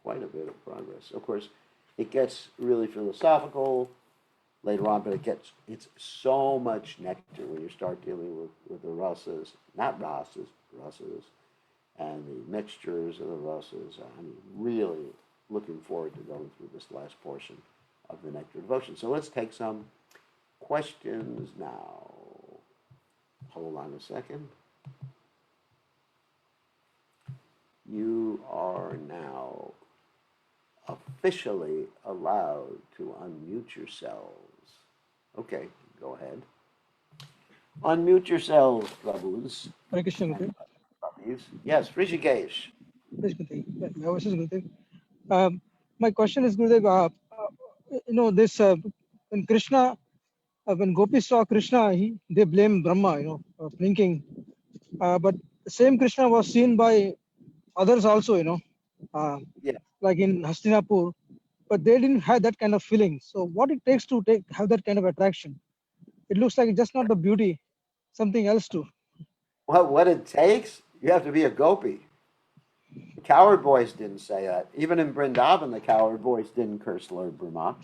quite a bit of progress. Of course, it gets really philosophical later on, but it's so much nectar when you start dealing with the rasas, not rasas, and the mixtures of the rasas. I'm really looking forward to going through this last portion of the Nectar Devotion. So let's take some questions now. Hold on a second. You are now officially allowed to unmute yourselves. Okay, go ahead. Unmute yourselves, Prabhus. Hare Krishna, Gurudev. Yes, Rishikesh. Yes, Gurudev. My voice is Gurudev. My question is, Gurudev, this when Krishna, when gopis saw Krishna, they blame Brahma, of drinking. But the same Krishna was seen by others also, uh, Yeah. like in Hastinapur, but they didn't have that kind of feeling. So what it takes to have that kind of attraction? It looks like it's just not the beauty, something else too. What it takes? You have to be a gopi. The coward boys didn't say that. Even in Vrindavan, the coward boys didn't curse Lord Brahma.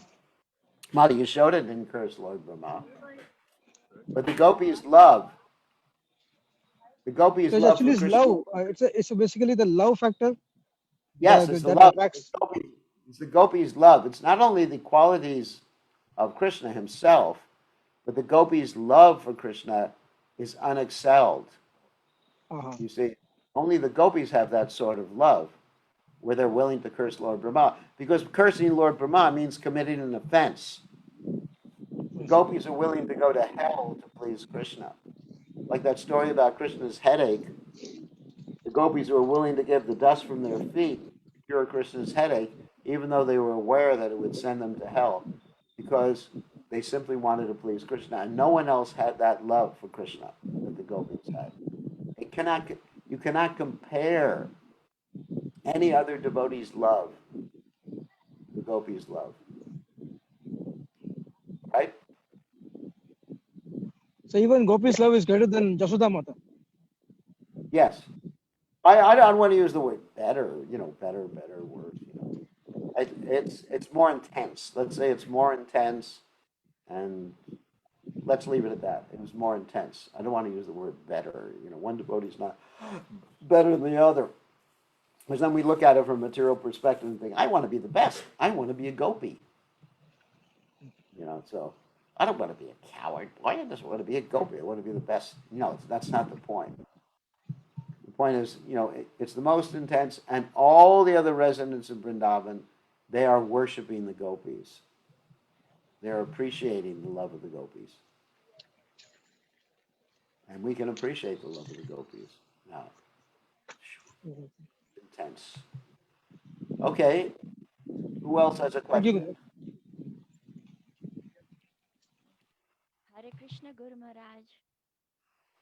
Mother Yashoda didn't curse Lord Brahma. But the gopis love. The gopis So it's love actually for is Krishna. love. It's basically the love factor Yes, it's the that love. attracts. It's the gopis' love. It's not only the qualities of Krishna himself, but the gopis' love for Krishna is unexcelled. Uh-huh. You see, only the gopis have that sort of love where they're willing to curse Lord Brahma. Because cursing Lord Brahma means committing an offense. The gopis are willing to go to hell to please Krishna. Like that story about Krishna's headache. The gopis were willing to give the dust from their feet to cure Krishna's headache, even though they were aware that it would send them to hell, because they simply wanted to please Krishna. And no one else had that love for Krishna that the gopis had. You cannot compare any other devotee's love to the gopis' love, right? So even Gopi's love is greater than Jasoda Mata. Yes. I don't want to use the word better, better words, it's more intense. Let's say it's more intense, and let's leave it at that. It was more intense. I don't want to use the word better. One devotee is not better than the other. Because then we look at it from a material perspective and think, I want to be the best. I want to be a gopi. So I don't want to be a coward. Boy, I just want to be a gopi. I want to be the best. No, that's not the point. The point is, it's the most intense, and all the other residents of Vrindavan, they are worshiping the gopis. They're appreciating the love of the gopis. And we can appreciate the love of the gopis. Now, intense. Okay, who else has a Thank you, question? Gurudev. Hare Krishna Guru Maharaj.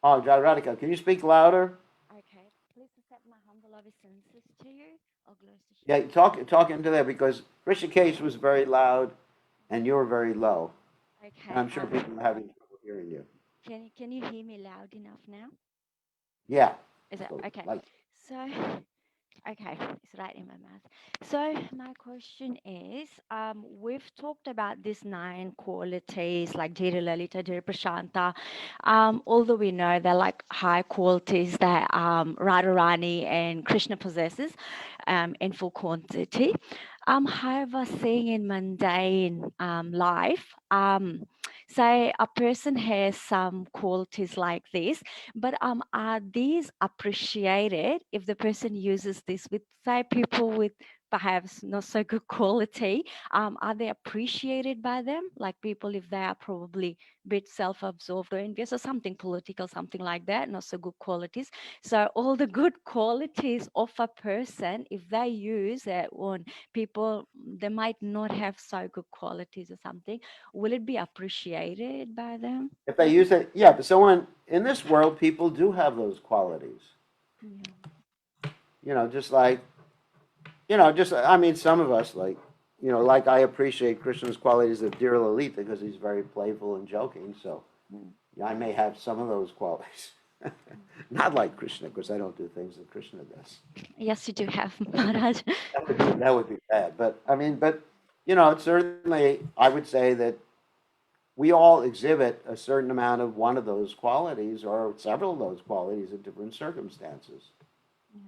Oh, Radhika, can you speak louder? Okay, please accept my humble obeisances to you. Or glories to Yeah, Shri. talk into that because Rishikesh was very loud and you were very low. And Okay, I'm sure people are having trouble hearing you. can you hear me loud enough now? Yeah. Is it So, okay? like, So okay, it's right in my mouth. So my question is, we've talked about these nine qualities like Jira Lalita, Jira Prashanta. Although we know they're like high qualities that Radharani and Krishna possesses in full quantity. However, seeing in mundane life, say a person has some qualities like this, but are these appreciated if the person uses this with, say, people with perhaps not so good quality? Are they appreciated by them? Like people, if they are probably a bit self-absorbed or envious or something political, something like that, not so good qualities. So all the good qualities of a person, if they use it on people, they might not have so good qualities or something. Will it be appreciated by them? if they use it, yeah, but someone in this world, people do have those qualities. Yeah. Just like, I mean, some of us, like, like I appreciate Krishna's qualities of Dear Lalita because he's very playful and joking. So, Mm. yeah, I may have some of those qualities. Not like Krishna, because I don't do things that Krishna does. Yes, you do have, Maharaj. That would be bad. But I mean, certainly I would say that we all exhibit a certain amount of one of those qualities or several of those qualities in different circumstances. Yeah.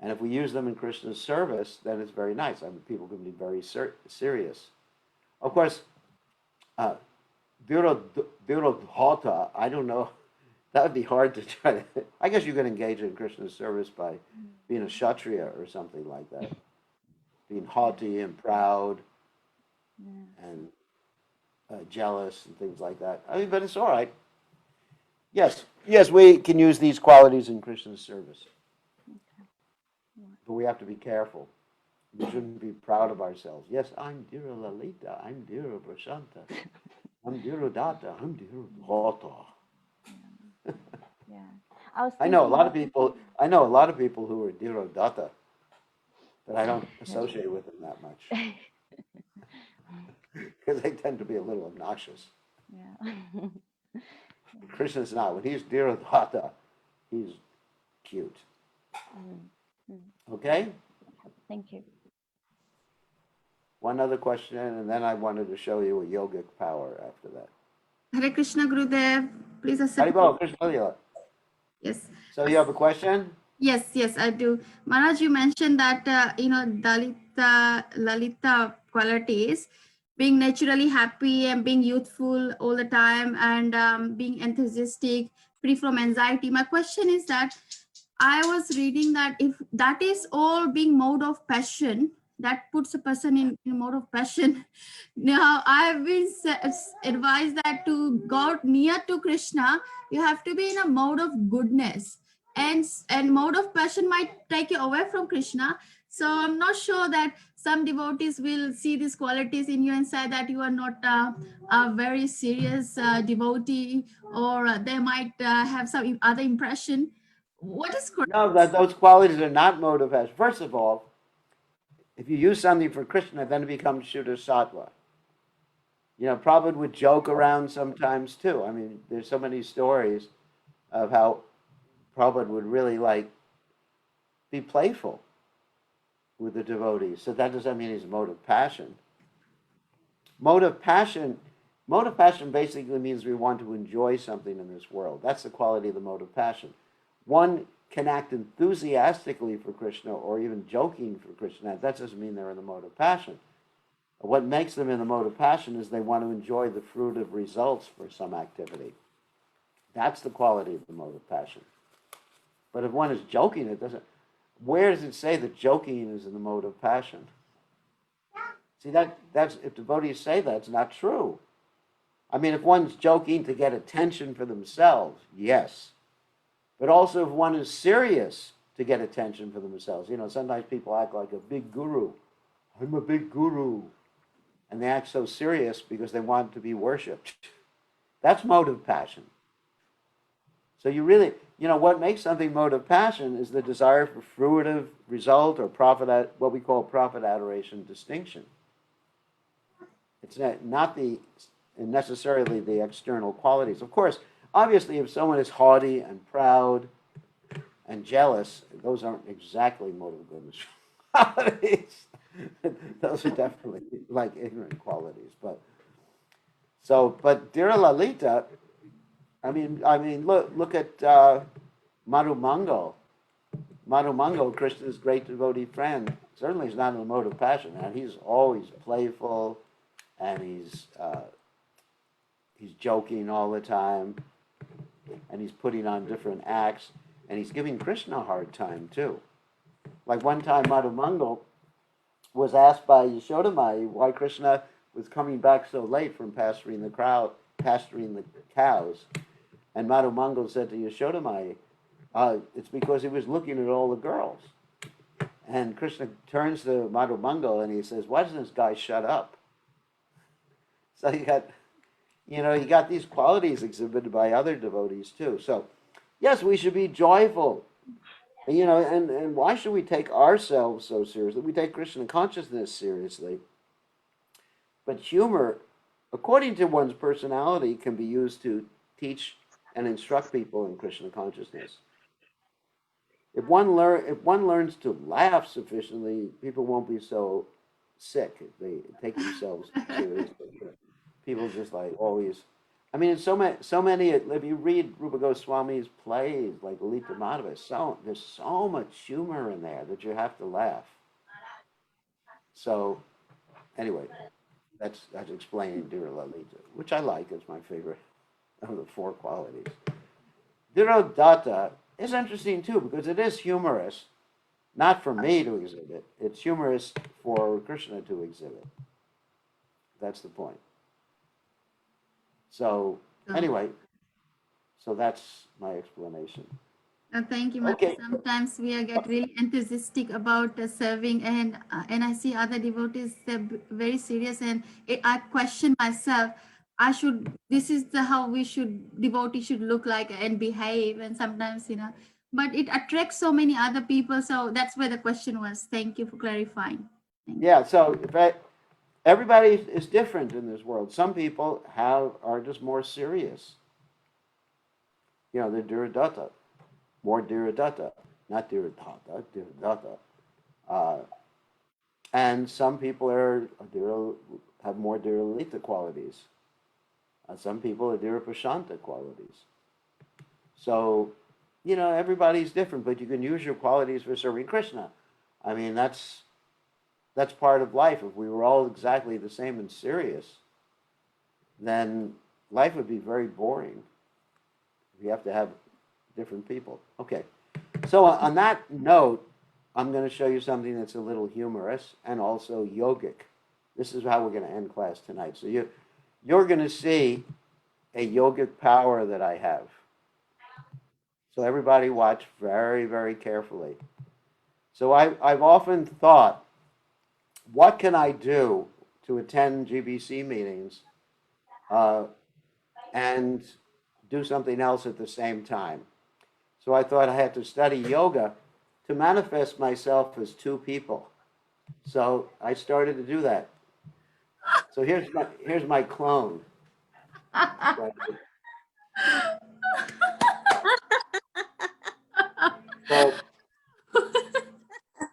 And if we use them in Krishna's service, then it's very nice. I mean, people can be very serious. Of course, uh, Virodhata, I don't know. That would be hard to try to. I guess you could engage in Krishna's service by being a Kshatriya or something like that. Being haughty and proud Yeah. and jealous and things like that. I mean, but it's all right. Yes, yes, we can use these qualities in Krishna's service, Okay. Yeah. but we have to be careful. We shouldn't be proud of ourselves. Yes, I'm Dhira Lalita. I'm Dhira Prashanta. I'm Dhira Data. I'm Dhira Dhata. Yeah. Yeah. I was I know a thinking lot of of. people. I know a lot of people who are Dhira Data, but I don't associate with them that much because they tend to be a little obnoxious. Yeah. Krishna's not. When he's Dhira Data, He's cute. Mm. Okay? Thank you. One other question, and then I wanted to show you a yogic power after that. Hare Krishna Gurudev, please accept. Haribol, Krishna Lila. Yes. So you have a question? Yes, I do. Maharaj, you mentioned that, Lalita qualities, being naturally happy and being youthful all the time and being enthusiastic, free from anxiety. My question is that I was reading that if that is all being mode of passion, that puts a person in mode of passion. Now, I've been advised that to go near to Krishna, you have to be in a mode of goodness, and mode of passion might take you away from Krishna. So I'm not sure that some devotees will see these qualities in you and say that you are not a very serious devotee, or they might have some other impression. What is correct? No, that those qualities are not mode of passion. First of all, if you use something for Krishna, then it becomes Shuddha Sattva. Prabhupada would joke around sometimes too. I mean, there's so many stories of how Prabhupada would really be playful with the devotees. So that doesn't mean he's a mode of passion. Mode of passion basically means we want to enjoy something in this world. That's the quality of the mode of passion. One can act enthusiastically for Krishna or even joking for Krishna. That doesn't mean they're in the mode of passion. What makes them in the mode of passion is they want to enjoy the fruit of results for some activity. That's the quality of the mode of passion. But if one is joking, it doesn't. Where does it say that joking is in the mode of passion? See, that's if devotees say that, it's not true. I mean, if one's joking to get attention for themselves, yes. But also if one is serious to get attention for themselves. Sometimes people act like a big guru. I'm a big guru. And they act so serious because they want to be worshipped. That's mode of passion. So you really, what makes something mode of passion is the desire for fruitive result or profit, what we call profit adoration distinction. It's not necessarily the external qualities. Of course, obviously, if someone is haughty and proud and jealous, those aren't exactly mode of goodness qualities. Those are definitely like ignorant qualities. But Dira Lalita, I mean, look at Madhu Mangal. Madhu Mangal, Krishna's great devotee friend, certainly is not in the mode of passion, and he's always playful, and he's joking all the time, and he's putting on different acts, and he's giving Krishna a hard time too. Like one time, Madhu Mangal was asked by Yashodamai why Krishna was coming back so late from pasturing the cows. And Madhu Mangal said to Yashodamai, it's because he was looking at all the girls. And Krishna turns to Madhu Mangal and he says, why doesn't this guy shut up? So you got these qualities exhibited by other devotees too. So, yes, we should be joyful. And why should we take ourselves so seriously? We take Krishna consciousness seriously. But humor, according to one's personality, can be used to teach and instruct people in Krishna consciousness. If one learns to laugh sufficiently, people won't be so sick if they take themselves seriously. People just always. I mean, so many. If you read Rupa Goswami's plays, like Lalita Madhava, there's so much humor in there that you have to laugh. So, anyway, that's explaining Dira Lalita, which I like as my favorite of the four qualities. Dhirodatta is interesting too because it is humorous, not for me to exhibit. It's humorous for Krishna to exhibit. That's the point. So anyway, so that's my explanation. Thank you, Maharaj. Okay. Sometimes we get really enthusiastic about serving, and I see other devotees, they're very serious, and I question myself. This is how devotee should look like and behave, and sometimes, but it attracts so many other people. So that's where the question was. Thank you for clarifying. Yeah. So everybody is different in this world. Some people are just more serious. They're Dhirodatta. more Dhiradatta, not Dhiradatta, Dhiradatta. And some people have more Dhiralita qualities. Some people are Dhiraprashanta qualities. So, everybody's different, but you can use your qualities for serving Krishna. I mean, that's part of life. If we were all exactly the same and serious, then life would be very boring. We have to have different people. Okay. So on that note, I'm going to show you something that's a little humorous and also yogic. This is how we're going to end class tonight. So you're going to see a yogic power that I have. So everybody watch very, very carefully. So I've often thought, what can I do to attend GBC meetings and do something else at the same time? So I thought I had to study yoga to manifest myself as two people. So I started to do that. So here's my clone. Right here. So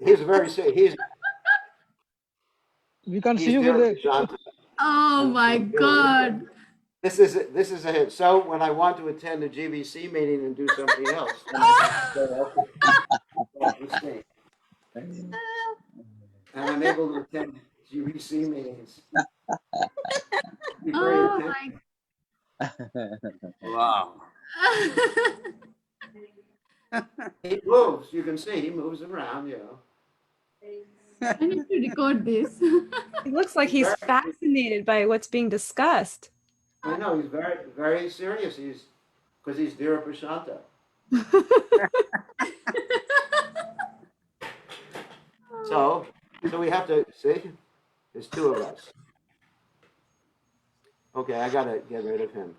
he's We can't see he's you, Gurudev. Dhirashanta. Oh my God. This is a hit. So when I want to attend a GBC meeting and do something else, then I have to stay. And I'm able to attend GBC meetings. Be very Oh attentive. my. Wow. He moves. You can see he moves around. I need to record this. It looks like he's fascinated by what's being discussed. I know he's very, very serious. Because he's Dhiraprashanta. So we have to see. There's two of us. Okay, I gotta get rid of him.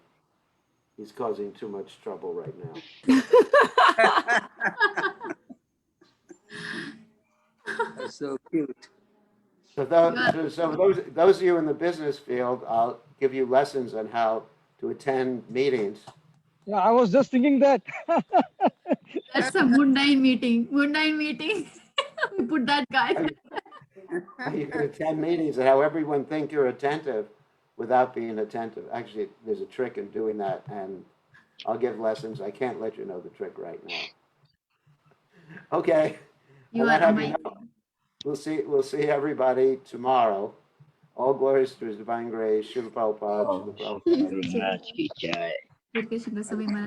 He's causing too much trouble right now. That's so cute. So those of you in the business field, I'll give you lessons on how to attend meetings. Yeah, I was just thinking that. That's a mundane meeting. Mundane meeting. We put that guy. You can attend meetings and how everyone think you're attentive without being attentive. Actually, there's a trick in doing that, and I'll give lessons. I can't let you know the trick right now. Okay. You I'll are not have you amazing. know. We'll see everybody tomorrow. All glories to His divine grace. Shiva Prabhupada. Shiva Prabhupada. Krishna Goswami Maharaj.